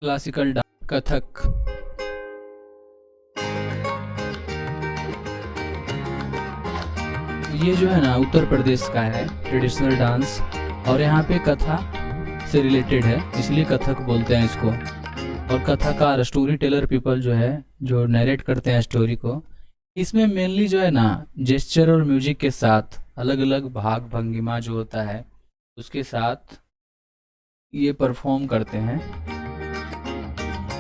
Classical dance, Kathak. ये जो है ना उत्तर प्रदेश का है ट्रेडिशनल डांस, और यहाँ पे कथा से रिलेटेड है, इसलिए कथक बोलते हैं इसको। और कथाकार स्टोरी टेलर पीपल जो है, जो नरेट करते हैं स्टोरी को, इसमें मेनली जो है ना जेस्चर और म्यूजिक के साथ अलग अलग भाग भंगिमा जो होता है उसके साथ ये परफॉर्म करते हैं।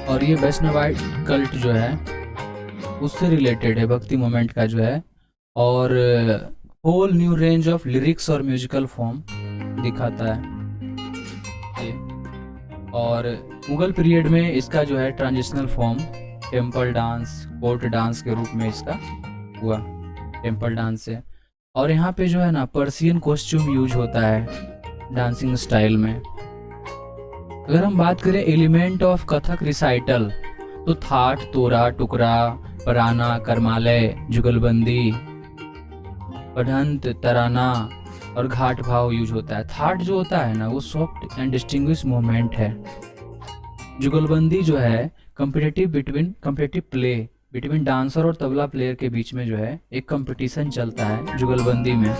और ये वैष्णवाइट कल्ट जो है उससे रिलेटेड है, भक्ति मोमेंट का जो है। और whole new range of lyrics और म्यूजिकल फॉर्म दिखाता है ये। और मुगल पीरियड में इसका जो है transitional form temple dance, court dance के रूप में इसका हुआ, टेम्पल डांस से। और यहाँ पे जो है ना पर्सियन कॉस्ट्यूम यूज होता है डांसिंग स्टाइल में। अगर हम बात करें एलिमेंट ऑफ कथक रिसाइटल, तो थाट, तोरा, टुकरा, पराना, करमालय, जुगलबंदी, पढ़ंत, तराना और घाट भाव यूज होता है। थाट जो होता है ना वो सॉफ्ट एंड डिस्टिंग्विश मूवमेंट है। जुगलबंदी जो है कम्पिटिटिव प्ले बिटवीन डांसर और तबला प्लेयर के बीच में जो है एक कंपटीशन चलता है जुगलबंदी में।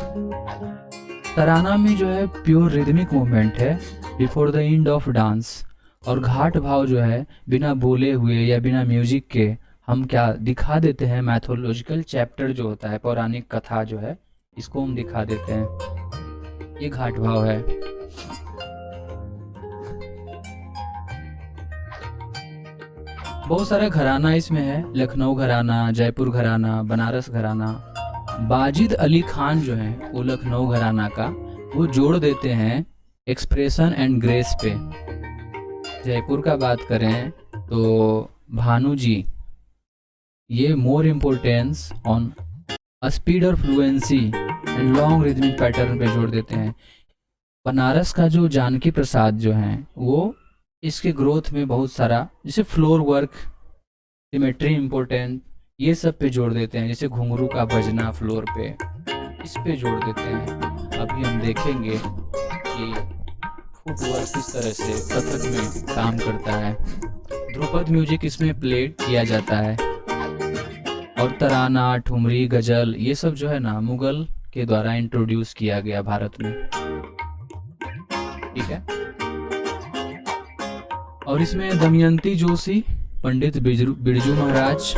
तराना में जो है प्योर रिदमिक मूवमेंट है before the end of dance. और घाट भाव जो है बिना बोले हुए या बिना म्यूजिक के हम क्या दिखा देते हैं, मैथोलॉजिकल चैप्टर जो होता है, पौराणिक कथा जो है, इसको हम दिखा देते हैं। ये घाट भाव है। बहुत सारा घराना इसमें है, लखनऊ घराना, जयपुर घराना, बनारस घराना। बाजिद अली खान जो है वो लखनऊ घराना का वो जोड़ देते हैं एक्सप्रेशन एंड ग्रेस पे। जयपुर का बात करें तो भानु जी, ये मोर इम्पोर्टेंस ऑन स्पीड और fluency and long rhythmic pattern पे जोड़ देते हैं। बनारस का जो जानकी प्रसाद जो हैं वो इसके ग्रोथ में बहुत सारा, जैसे फ्लोर वर्क, सिमेट्री इम्पोर्टेंट, ये सब पे जोड़ देते हैं। जैसे घुंघरू का बजना फ्लोर पे, इस पे जोड़ देते हैं। अभी हम देखेंगे कि फुटवर्क किस तरह से कथक में काम करता है। ध्रुपद म्यूजिक इसमें प्ले किया जाता है। और तराना, ठुमरी, गजल, ये सब जो है ना मुगल के द्वारा इंट्रोड्यूस किया गया भारत में। ठीक है। और इसमें दमयंती जोशी, पंडित बिरजू महाराज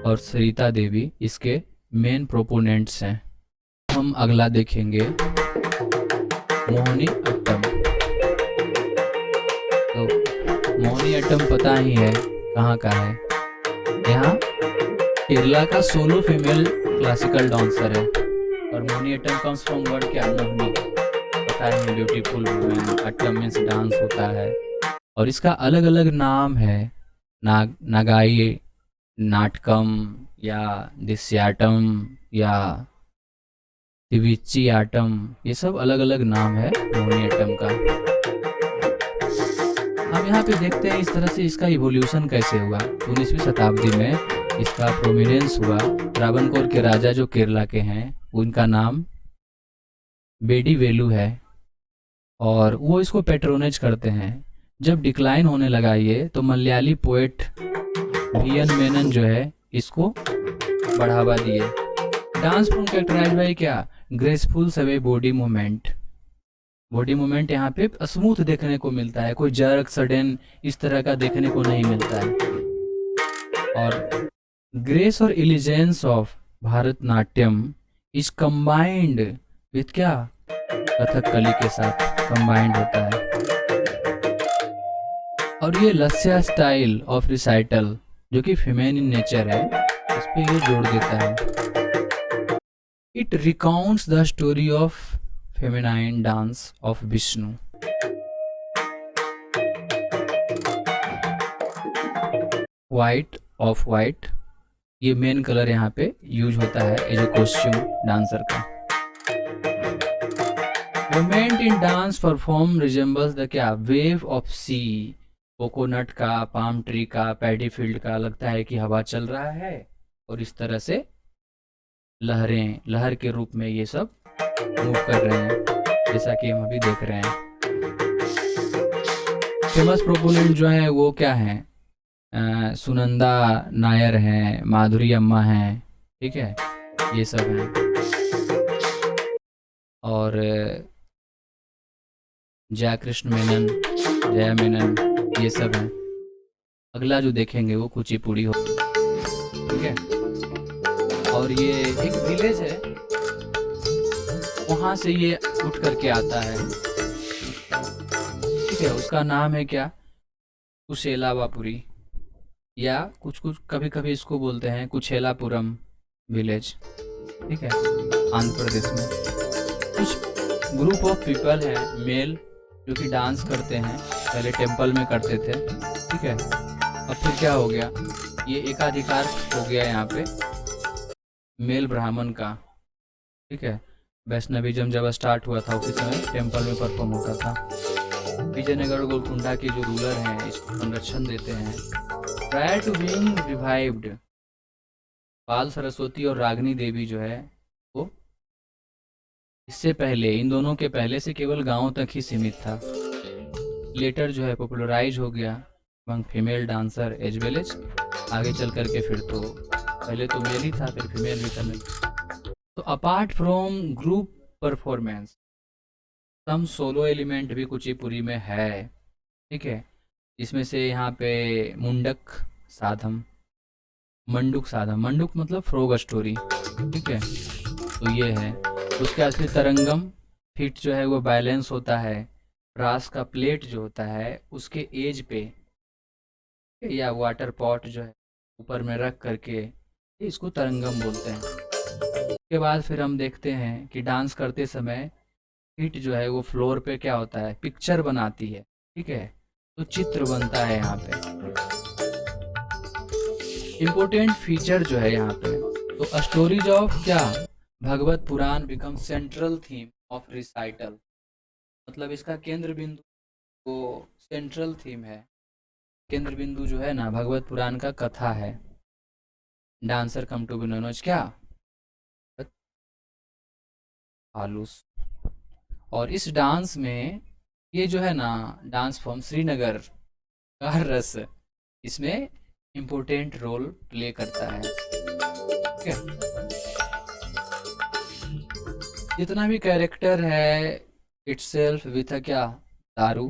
और सरिता देवी इसके मेन प्रोपोनेंट्स हैं। हम अगला देखेंगे मोहिनी अट्टम। तो मोहिनी अट्टम पता ही है कहाँ का है, यहाँ केरला का सोलो फीमेल क्लासिकल डांसर है। और Mohini Attam comes from word क्या, मोहिनी, पता है, beautiful women. Attam means dance होता है। और इसका अलग अलग नाम है, नागाई नाटकम या दिस्याटम या तिविच्ची आटम, ये सब अलग अलग नाम है मोहिनीअट्टम का। हम यहाँ पे देखते हैं इस तरह से इसका इवोल्यूशन कैसे हुआ। 19वीं शताब्दी में इसका प्रोमिनेंस हुआ। त्रावणकोर के राजा जो केरला के हैं उनका नाम बेडी वेलु है और वो इसको पेट्रोनेज करते हैं। जब डिक्लाइन होने लगा ये, तो मलयाली पोएट वीएन मेनन जो है इसको बढ़ावा दिए। डांस फॉर्म कैरेक्टराइज बाय क्या, ग्रेसफुल सवे बॉडी मूवमेंट। बॉडी मूवमेंट यहाँ पे स्मूथ देखने को मिलता है, कोई जर्क सडन इस तरह का देखने को नहीं मिलता है। और ग्रेस और allegiance of Bharatanatyam is combined with क्या, कथकली के साथ कंबाइंड होता है। और ये लस्या स्टाइल ऑफ रिसाइटल जो कि फेमेनिन नेचर है, इस पे ये जोड़ देता है। It recounts the story of feminine dance of Vishnu. White, of white, ये मेन कलर यहाँ पे यूज होता है एज ए कॉस्ट्यूम डांसर का। Movement in dance perform resembles the क्या, वेव ऑफ सी। कोकोनट का, पाम ट्री का, पैडी फील्ड का, लगता है कि हवा चल रहा है और इस तरह से लहरें, लहर के रूप में ये सब मूव कर रहे हैं, जैसा कि हम अभी देख रहे हैं। फेमस प्रोपोनेंट जो है वो क्या है, सुनंदा नायर हैं, माधुरी अम्मा हैं, ठीक है, ये सब हैं। और जयकृष्ण मेनन, जया मेनन, ये सब हैं। अगला जो देखेंगे वो कुचिपुड़ी हो, ठीक है। और ये एक विलेज है, वहाँ से ये उठ करके आता है, ठीक है। उसका नाम है क्या, कुशेलावापुरी, या कुछ कुछ कभी कभी इसको बोलते हैं कुशेलापुरम विलेज, ठीक है, आंध्र प्रदेश में। कुछ ग्रुप ऑफ पीपल हैं मेल जो कि डांस करते हैं, पहले टेम्पल में करते थे, ठीक है। अब फिर क्या हो गया, ये एकाधिकार हो गया यहाँ पे मेल ब्राह्मण का, ठीक है। वैष्णविज्म जब स्टार्ट हुआ था उसी समय टेम्पल में परफॉर्म होता था। विजयनगर गोलकुंडा के जो रूलर हैं इसको संरक्षण देते हैं। प्रायर टू बीइंग रिवाइव्ड, बाल सरस्वती और रागनी देवी जो है वो इससे पहले, इन दोनों के पहले से केवल गांव तक ही सीमित था। लेटर जो है पॉपुलराइज हो गया among female dancer as well as, आगे चल करके फिर तो पहले तो मेल ही था, फिर फीमेल भी करने। तो apart from group performance, some solo element भी कुचिपुड़ी में है, ठीक है। इसमें से यहाँ पे मुंडक साधम, मंडुक साधम, मंडुक मतलब फ्रोग स्टोरी, ठीक है, तो ये है। उसके बाद फिर तरंगम, फिट जो है वो बैलेंस होता है, ब्रास का प्लेट जो होता है उसके एज पे या वाटर पॉट जो है ऊपर में रख करके, इसको तरंगम बोलते हैं। उसके बाद फिर हम देखते हैं कि डांस करते समय फीट जो है वो फ्लोर पे क्या होता है, पिक्चर बनाती है, ठीक है, तो चित्र बनता है यहाँ पे। इम्पोर्टेंट फीचर जो है यहाँ पे, तो स्टोरीज ऑफ क्या, Bhagavata Purana become central theme of recital, मतलब इसका केंद्र बिंदु वो सेंट्रल थीम है, केंद्र बिंदु जो है ना भगवत पुराण का कथा है। Dancer come to be known as क्या, आलूस। और इस डांस में ये जो है ना डांस फॉर्म श्रीनगर का रस इसमें इम्पोर्टेंट रोल प्ले करता है, ठीक है। जितना भी कैरेक्टर है इटसेल्फ विथ अ क्या, दारू,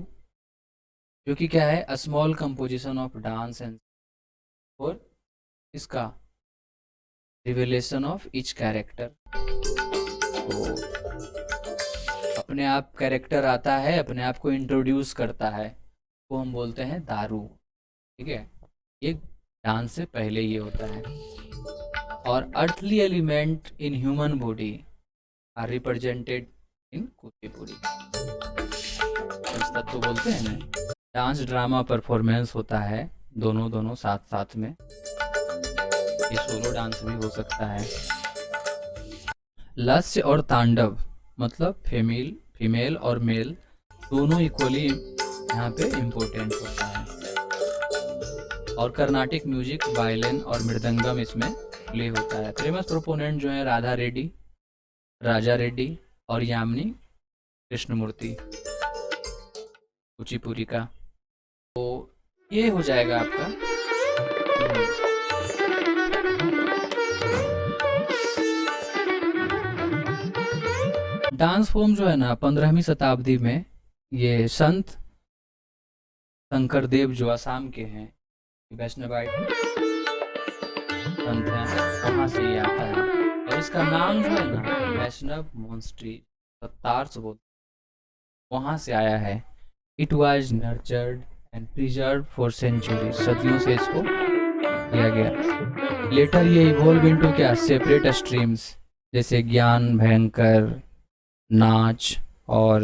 जो कि क्या है, a small composition of dance and और इसका रिवेलेशन ऑफ ईच कैरेक्टर। तो अपने आप कैरेक्टर आता है, अपने आप को इंट्रोड्यूस करता है, वो हम बोलते हैं दारू, ठीक है। ये डांस से पहले ये होता है। और earthly element in human body are represented in Kuchipudi, तत्व बोलते हैं ना। डांस ड्रामा परफॉर्मेंस होता है दोनों साथ साथ में, ये सोलो डांस भी हो सकता है। लस्य और तांडव मतलब फीमेल और मेल दोनों इक्वली यहाँ पे इम्पोर्टेंट होता है। और कर्नाटिक म्यूजिक, वायलिन और मृदंगम इसमें प्ले होता है। फेमस प्रोपोनेंट जो है राधा रेड्डी, राजा रेड्डी और यामिनी कृष्णमूर्ति कुचिपुड़ी का। तो ये हो जाएगा आपका। डांस फॉर्म जो है ना 15वीं शताब्दी में ये संत शंकर देव जो असम के हैं, वैष्णवाइट संत हैं, वहाँ से ये आता है। और इसका नाम जो है ना वैष्णव मोनेस्ट्री सत्तार्स बोलते, वहाँ से आया है। It was nurtured and preserve for century, सदियों से इसको किया गया। लेटर ये इवॉल्व इनटू क्या, सेपरेट स्ट्रीम्स, जैसे ज्ञान, भयंकर, नाच और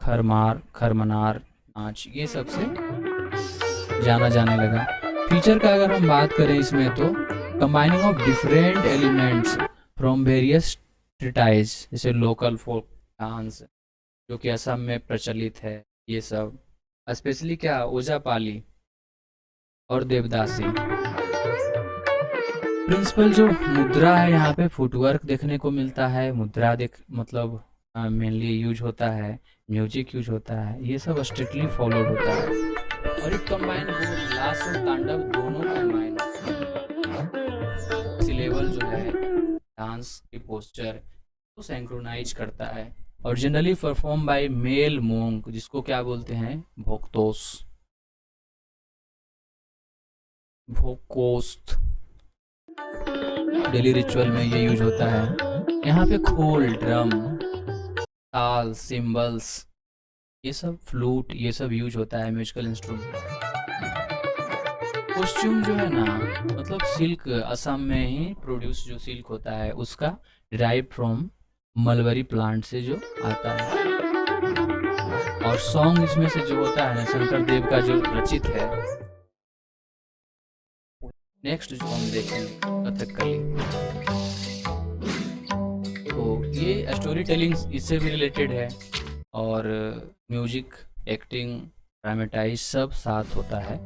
खरमनार नाच, ये सब से जाना जाने लगा। फीचर का अगर हम बात करें इसमें तो combining of different elements from various treatise, जैसे लोकल फोक डांस जो कि असम में प्रचलित है, ये सब स्पेशली क्या ओजापाली और देवदासी। प्रिंसिपल जो मुद्रा है यहाँ पे फुटवर्क देखने को मिलता है। मुद्रा देख मतलब मेनली यूज होता है, म्यूजिक यूज होता है, ये सब स्ट्रिक्टली फॉलोड होता है। और एक कंबाइन बोथ लास और तांडव दोनों कंबाइन इसी लेवल जो है डांस की पोस्चर को सिंक्रोनाइज करता है और generally perform by male monk, जिसको क्या बोलते हैं, भोक्तोस, भोकोस्त। डेली रिचुअल में ये यूज होता है। यहाँ पे खोल, ड्रम, ताल, सिम्बल्स, ये सब, फ्लूट, ये सब यूज होता है म्यूजिकल इंस्ट्रूमेंट। कॉस्ट्यूम जो है ना, मतलब सिल्क, असम में ही प्रोड्यूस जो सिल्क होता है उसका डिराइव फ्रॉम मलबरी प्लांट से जो आता है। और सॉन्ग इसमें से जो होता है ना, शंकर देव का जो रचित है। नेक्स्ट जो हम देखेंगे कथकली, तो ये स्टोरी टेलिंग इससे भी रिलेटेड है और म्यूजिक, एक्टिंग, ड्रामेटाइज सब साथ होता है।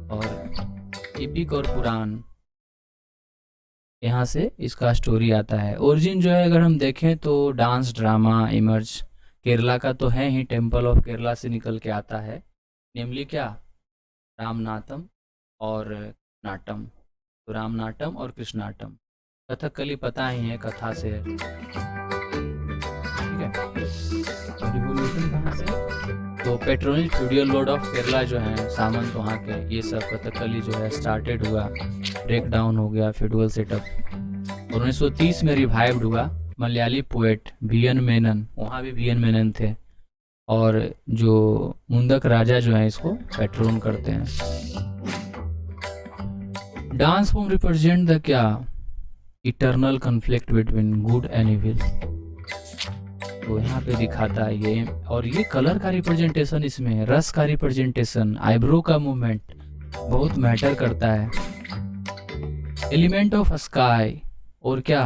और एपिक और पुराण, यहाँ से इसका स्टोरी आता है। ओरिजिन जो है अगर हम देखें तो डांस ड्रामा इमर्ज केरला का तो है ही, टेम्पल ऑफ केरला से निकल के आता है, नेमली क्या, रामनाथम और नाटम। तो रामनाटम और कृष्णाटम। कथकली पता ही है, कथा से है, ठीक है। रिवोल्यूशन कहाँ से, तो पेट्रोनिक फ्यूडियल लॉर्ड ऑफ केरला जो है, सामंत वहाँ के, ये सब कथकली जो है स्टार्टेड हुआ, ब्रेक डाउन हो गया फ्यूडल सेटअप। और 1930 में रिवाइव्ड हुआ। Malayali poet VN. मेनन, वहाँ भी वी.एन. मेनन थे, और जो मुंदक राजा जो है इसको पेट्रोन करते हैं। डांस फॉर्म रिप्रेजेंट द क्या, eternal conflict between good and evil, तो यहाँ पे दिखाता है ये। और ये कलर का रिप्रेजेंटेशन इसमें है, रस का रिप्रेजेंटेशन, आईब्रो का मूवमेंट बहुत मैटर करता है। एलिमेंट ऑफ स्काई और क्या,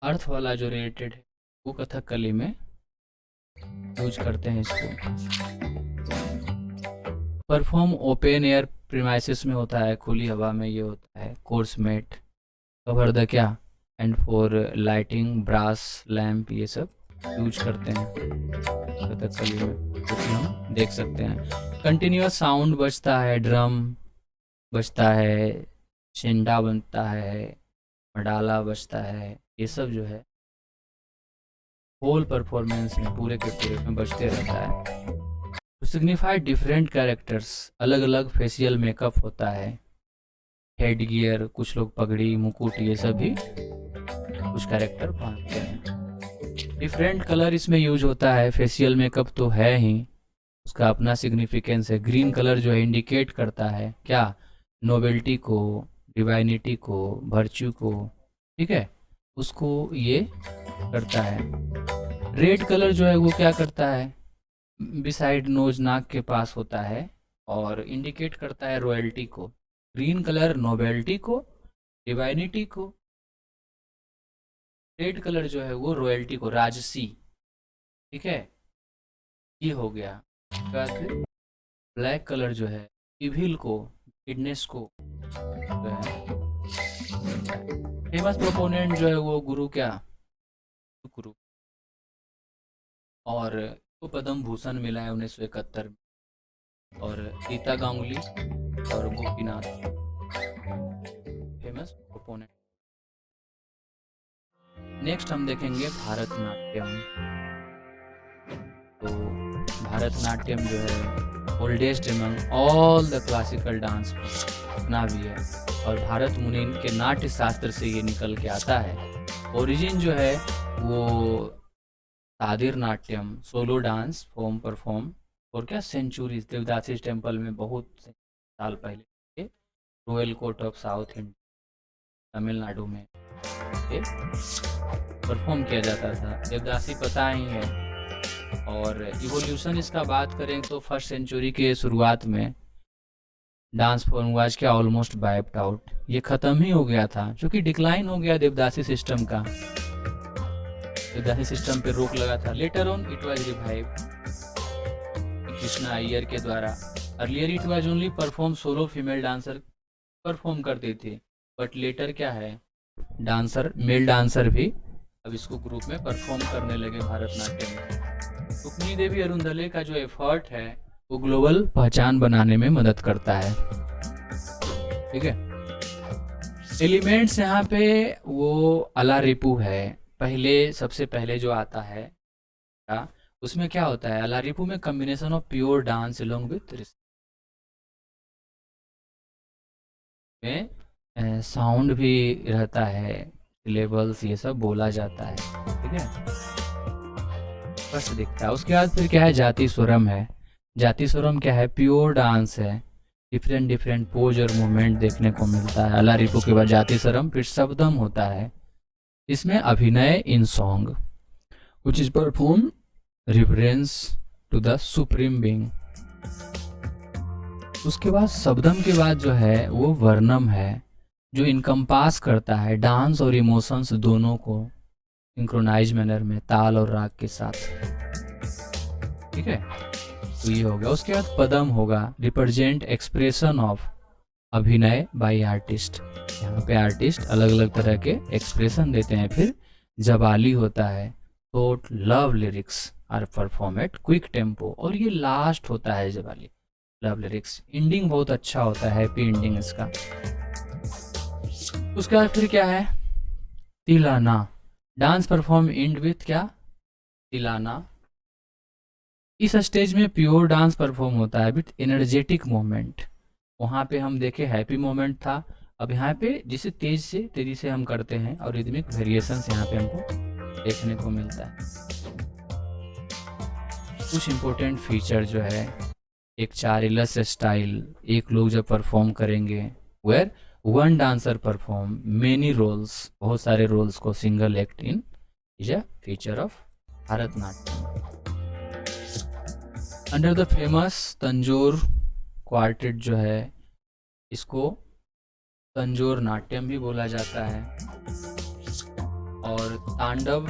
अर्थ वाला जो रिलेटेड है वो कथकली में यूज करते हैं इसको। परफॉर्म ओपन एयर प्रीमाइसिस में होता है, खुली हवा में ये होता है। कोर्स मेट, कवर द क्या, and for lighting brass lamp, ये सब यूज करते हैं कथकली में, जो कि हम देख सकते हैं। कंटिन्यूअस साउंड बजता है, ड्रम बजता है, शिंडा बनता है, मडाला बजता है, ये सब जो है होल परफॉर्मेंस में पूरे के पूरे में बजते रहता है। टू सिग्निफाई डिफरेंट कैरेक्टर्स, अलग अलग फेशियल मेकअप होता है, हेड गियर, कुछ लोग पगड़ी, मुकुट, ये सब भी कुछ कैरेक्टर पहनते हैं। डिफरेंट कलर इसमें यूज होता है, फेशियल मेकअप तो है ही, उसका अपना सिग्निफिकेंस है। ग्रीन कलर जो है इंडिकेट करता है क्या, नोबेल्टी को, डिवाइनिटी को, वर्च्यू को, ठीक है, उसको ये करता है। रेड कलर जो है वो क्या करता है, बिसाइड नोज, नाक के पास होता है और इंडिकेट करता है रॉयल्टी को। ग्रीन कलर नोबेल्टी को, डिवाइनिटी को, रेड कलर जो है वो रॉयल्टी को, राजसी, ठीक है, ये हो गया। फिर ब्लैक कलर जो है इविल को, फिटनेस को जो है। फेमस प्रोपोनेंट जो है वो गुरु क्या, गुरु, और को पद्म भूषण मिला है 1971 में। और रीता गांगुली और गोपीनाथ फेमस प्रोपोनेंट। नेक्स्ट हम देखेंगे भरतनाट्यम। तो भरतनाट्यम जो है oldest among all the classical dance अपना भी है, और भारत मुनि के नाट्य शास्त्र से ये निकल के आता है। ओरिजिन जो है वो Sadir Natyam, solo dance form perform और क्या सेंचुरीज, देवदासी टेम्पल में बहुत साल पहले royal court of south India Tamil Nadu में परफॉर्म किया जाता था। देवदासी पता ही है। और इवोल्यूशन इसका बात करें तो फर्स्ट सेंचुरी के शुरुआत में डांस फॉर्म वाज क्या, ऑलमोस्ट वाइप्ड आउट, ये ख़त्म ही हो गया था क्योंकि डिक्लाइन हो गया देवदासी सिस्टम का, देवदासी सिस्टम पे रोक लगा था। Later on it was revived Krishna Iyer के द्वारा। Earlier it was only perform, solo female dancer perform करते थे, बट लेटर क्या है डांसर, मेल डांसर भी अब इसको ग्रुप में परफॉर्म करने लगे भरतनाट्यम में। रुक्मिणी देवी अरुंधले का जो एफर्ट है वो ग्लोबल पहचान बनाने में मदद करता है। ठीक है, एलिमेंट्स यहाँ पे वो अलारिपू है, पहले सबसे पहले जो आता है उसमें क्या होता है, अलारिपू में combination of pure dance along with में साउंड भी रहता है, लेवल्स ये सब बोला जाता है। ठीक है, स्पष्ट दिखता है। उसके बाद फिर क्या है, जाति स्वरम है। जाति स्वरम क्या है, प्योर डांस है, डिफरेंट डिफरेंट पोज और मूवमेंट देखने को मिलता है। अलारिपू के बाद जाति स्वरम, फिर शब्दम होता है, इसमें abhinaya in song which is perform reference to the supreme being. उसके बाद शब्दम के बाद जो है वो वर्णम है, जो इनकम्पास करता है डांस और इमोशंस दोनों को सिंक्रोनाइज मैनर में, ताल और राग के साथ। ठीक है, तो ये हो गया। उसके बाद पदम होगा, रिप्रेजेंट एक्सप्रेशन ऑफ अभिनय बाय आर्टिस्ट। यहाँ पे आर्टिस्ट अलग अलग तरह के एक्सप्रेशन देते हैं। फिर जबाली होता है, thought love lyrics are perform at quick tempo, और ये लास्ट होता है जबाली, लव लिरिक्स। एंडिंग बहुत अच्छा होता है, हैप्पी एंडिंग इसका। उसके बाद फिर क्या है, तिलाना, डांस परफॉर्म एंड विथ क्या, तिलाना। इस स्टेज में प्योर डांस परफॉर्म होता है विथ एनर्जेटिक मोमेंट। वहाँ पे हम देखे हैप्पी मोमेंट था, अब यहाँ पे जिसे तेजी से हम करते हैं और रिदमिक वेरिएशंस यहाँ पे हमको देखने को मिलता है। कुछ इम्पोर्टेंट फीचर जो है, एक चारिलस स्टाइल, एक लोग जब परफॉर्म करेंगे, where one dancer perform many roles, बहुत सारे रोल्स को single act in, is a feature of Bharatanatyam. Under the famous Tanjore quartet जो है, इसको तंजोर नाट्यम भी बोला जाता है। और तांडव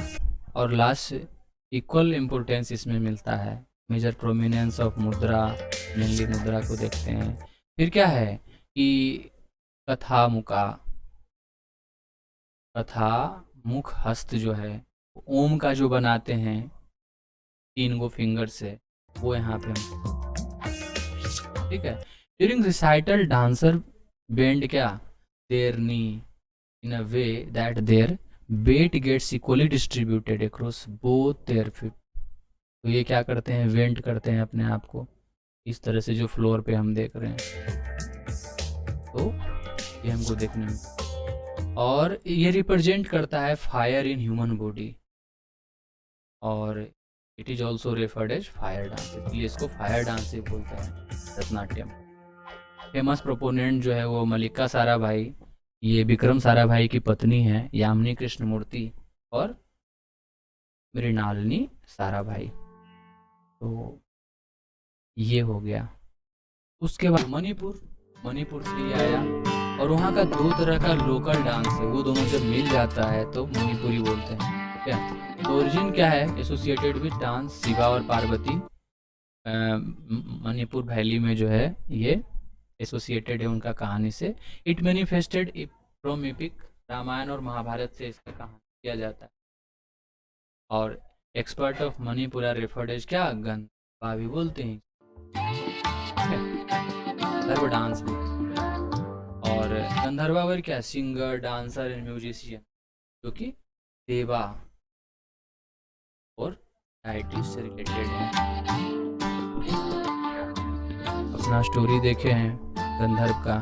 और लास्ट इक्वल इम्पोर्टेंस इसमें मिलता है। मेजर प्रोमिनेंस ऑफ मुद्रा, मेनली मुद्रा को देखते हैं। फिर क्या है कि कथा मुख हस्त जो है, ओम का जो बनाते हैं 3 गो फिंगर से, वो यहाँ पे। ठीक है, ड्यूरिंग रिसाइटल डांसर बेंड क्या, their knee in a way that their weight gets equally distributed across both their feet. तो ये क्या करते हैं, वेंट करते हैं अपने आप को इस तरह से, जो फ्लोर पे हम देख रहे हैं। तो ये हमको देखने में, और ये रिप्रेजेंट करता है फायर इन ह्यूमन बॉडी, और it is also referred as fire dance, इसलिए इसको फायर डांस से बोलते हैं भरतनाट्यम। फेमस प्रोपोनेंट जो है वो मल्लिका साराभाई, ये विक्रम साराभाई की पत्नी है, यामिनी कृष्णमूर्ति और मृणालिनी साराभाई। तो ये हो गया। उसके बाद मणिपुर से ये आया, और वहाँ का 2 तरह का लोकल डांस है, वो दोनों जब मिल जाता है तो मणिपुरी बोलते हैं। क्या तो ओरिजिन क्या है, एसोसिएटेड विद डांस शिवा और पार्वती। मणिपुर वैली में जो है ये एसोसिएटेड है उनका कहानी से। It manifested from epic, Ramayana और महाभारत से इसका कहानी किया जाता है। और expert of Manipur are referred as क्या, गंधर्वा भी बोलते हैं गंधर्व डांस में। और गंधर्वा वर क्या, सिंगर, डांसर एंड म्यूजिशियन, जो कि देवा और डाइटिस से रिलेटेड है। अपना स्टोरी देखे हैं गंधर्व का।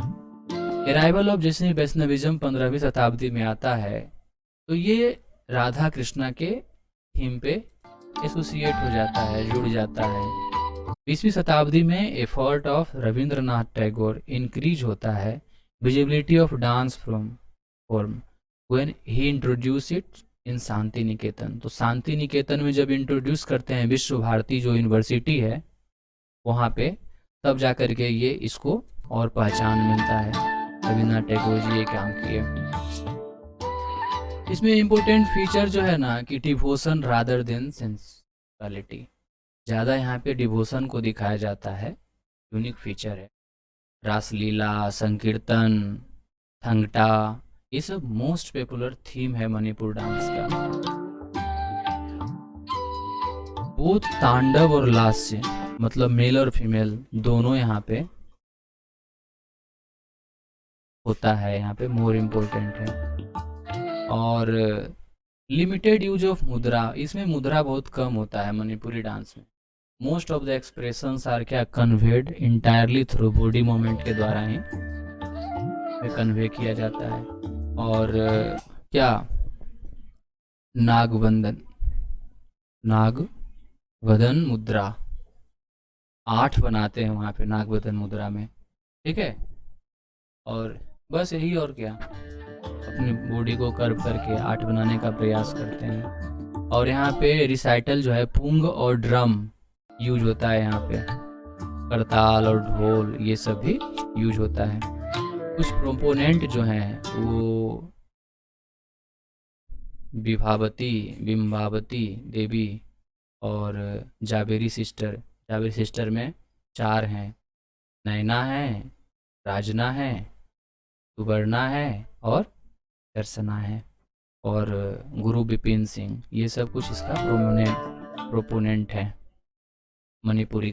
अराइवल ऑफ जैसे वैष्णविज्म 15वीं शताब्दी में आता है, तो ये राधा कृष्णा के थीम पे एसोसिएट हो जाता है, जुड़ जाता है। 20वीं शताब्दी में effort of Rabindranath Tagore increase होता है, visibility of dance from form when he introduce it in Shantiniketan. तो शांति निकेतन में जब इंट्रोड्यूस करते हैं विश्व भारती जो यूनिवर्सिटी है वहाँ पे, तब जा कर के ये इसको और पहचान मिलता है। रविन्द्रनाथ टैगोर जी ये काम किए। इसमें इम्पोर्टेंट फीचर जो है ना कि डिवोशन रादर देन सेंसुअलिटी, ज़्यादा यहाँ पे डिवोशन को दिखाया जाता है, यूनिक फीचर है। रासलीला, संकीर्तन, थंगटा, ये सब मोस्ट पॉपुलर थीम है मणिपुर डांस का। बोथ तांडव और लास्य, मतलब मेल और फीमेल दोनों यहाँ पे होता है, यहाँ पे मोर इम्पोर्टेंट है। और लिमिटेड यूज ऑफ मुद्रा, इसमें मुद्रा बहुत कम होता है मणिपुरी डांस में। Most of the expressions are क्या conveyed entirely through body movement के द्वारा ही कन्वे किया जाता है। और क्या नागवंदन, नागवदन मुद्रा 8 बनाते हैं वहाँ पे नागवदन मुद्रा में, ठीक है। और बस यही, और क्या, अपनी बॉडी को कर्व करके 8 बनाने का प्रयास करते हैं। और यहाँ पे रिसाइटल जो है पुंग और ड्रम यूज होता है, यहाँ पे करताल और ढोल ये सब भी यूज होता है। कुछ प्रोपोनेंट जो हैं वो बिम्बावती देवी और जाबेरी सिस्टर में 4 हैं, नैना है, राजना है, सुवर्णा है और दर्शना है। और गुरु बिपिन सिंह, ये सब कुछ इसका प्रोपोनेंट है मणिपुरी